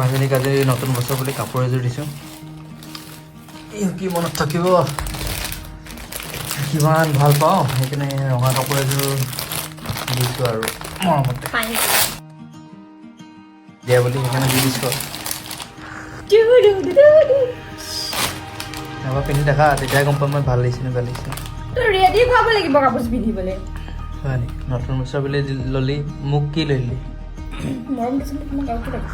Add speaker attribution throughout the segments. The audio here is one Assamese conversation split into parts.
Speaker 1: মাজনীক আজি নতুন বছৰ বুলি কাপোৰ এযোৰ দিছোঁ। কি মনত থাকিব, কিমান ভাল পাওঁ সেইকাৰণে ৰঙা কাপোৰ এযোৰ দিছোঁ আৰু মৰমতে দিয়া বুলি সেইকাৰণে দি দিছোঁ। এবাৰ পিন্ধি দেখা, তেতিয়াই গম পাম মই ভাল লাগিছে নে বেয়া লাগিছে।
Speaker 2: ৰেডি খুৱাব লাগিব কাপোৰ পিন্ধিবলৈ।
Speaker 1: হয় নি? নতুন বছৰ বুলি ললি, মোক কি লৈ দিলি?
Speaker 2: মৰম দিছিলোঁ তোমাক আৰু কি লাগে?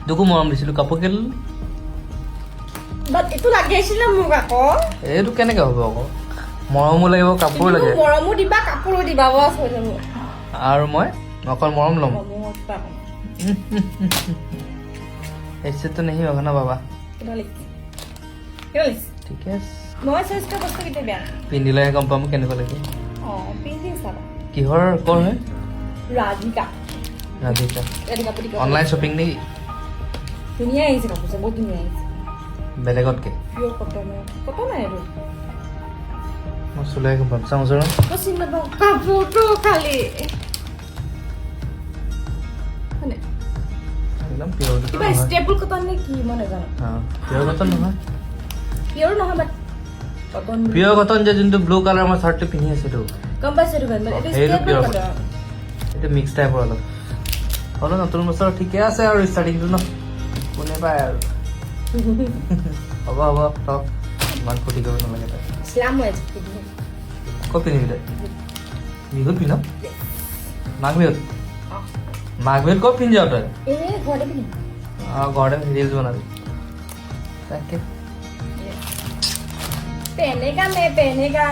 Speaker 1: তোকো মৰম দিছিলোঁ, কাপোৰ কি ল'লি?
Speaker 2: বাট এইটো লাগি আছিলে মোক আকৌ।
Speaker 1: এইটো কেনেকৈ হ'ব আকৌ? মৰমো লাগিব, কাপোৰ লাগে।
Speaker 2: মৰমো দিবা কাপোৰো দিবা, বছ হৈ যাব।
Speaker 1: আৰু মই অকল মৰম ল'ম। ऐसे तो नहीं होगा ना बाबा। ঠিকে আছে।
Speaker 2: মই চেষ্টা বস্তু কেতিয়া বেয়া
Speaker 1: পিন্ধিলেহে গম পাম কেনেকুৱা লাগে।
Speaker 2: পিন্ধি চাবা।
Speaker 1: কিহৰ কৰ হয়?
Speaker 2: ৰাধিকা।
Speaker 1: ৰাধিকা।
Speaker 2: ৰাধিকা পুতি
Speaker 1: অনলাইন শ্বপিং নেকি?
Speaker 2: ধুনীয়া আহিছে কাপোৰটো, বহুত ধুনীয়া আহিছে।
Speaker 1: বেলেগতকে
Speaker 2: পিয়ৰ কটনৰ। কটন এইটো।
Speaker 1: মই চুলাই গম পাম। চাওঁচোন।
Speaker 2: মই চিনি নাপাওঁ কাপোৰটো খালি।
Speaker 1: একদম পিয়ৰ কটন
Speaker 2: কিবা
Speaker 1: নহয়।
Speaker 2: ষ্টেপল কটন নে কি মই নাজানো।
Speaker 1: পিয়ৰ কটন নহয়।
Speaker 2: পিয়ৰ নহয় বাট কটন।
Speaker 1: পিয়ৰ কটন যে যোনটো ব্লু কালাৰ মই চাৰ্টটো পিন্ধি আছিলোঁ।
Speaker 2: গম পাইছোঁ এইটো ভাল। এইটো
Speaker 1: সেইটো
Speaker 2: ষ্টেপল
Speaker 1: pure
Speaker 2: কটন।
Speaker 1: এইটো মিক্স টাইপৰ অলপ। হ'লেও নতুন বছৰ ঠিকে আছে আৰু ষ্টাৰ্টিংটো ন? কোনে পায় আৰু। হ'ব হ'ব থক, ইমান ফূৰ্তি কৰিব নালাগে তাই।
Speaker 2: ইছলাম হৈ আছে পিন্ধি।
Speaker 1: ক'ত পিন্ধিবি তই? বিহুত পিন্ধ? মাঘ বিহুত? মাঘ বিহুত ক'ত পিন্ধি যাৱ তই?
Speaker 2: ঘৰতে পিন্ধিম।
Speaker 1: ঘৰতে ৰিলছ বনাবি। তাকে
Speaker 2: पहनेगा मैं पहनेगा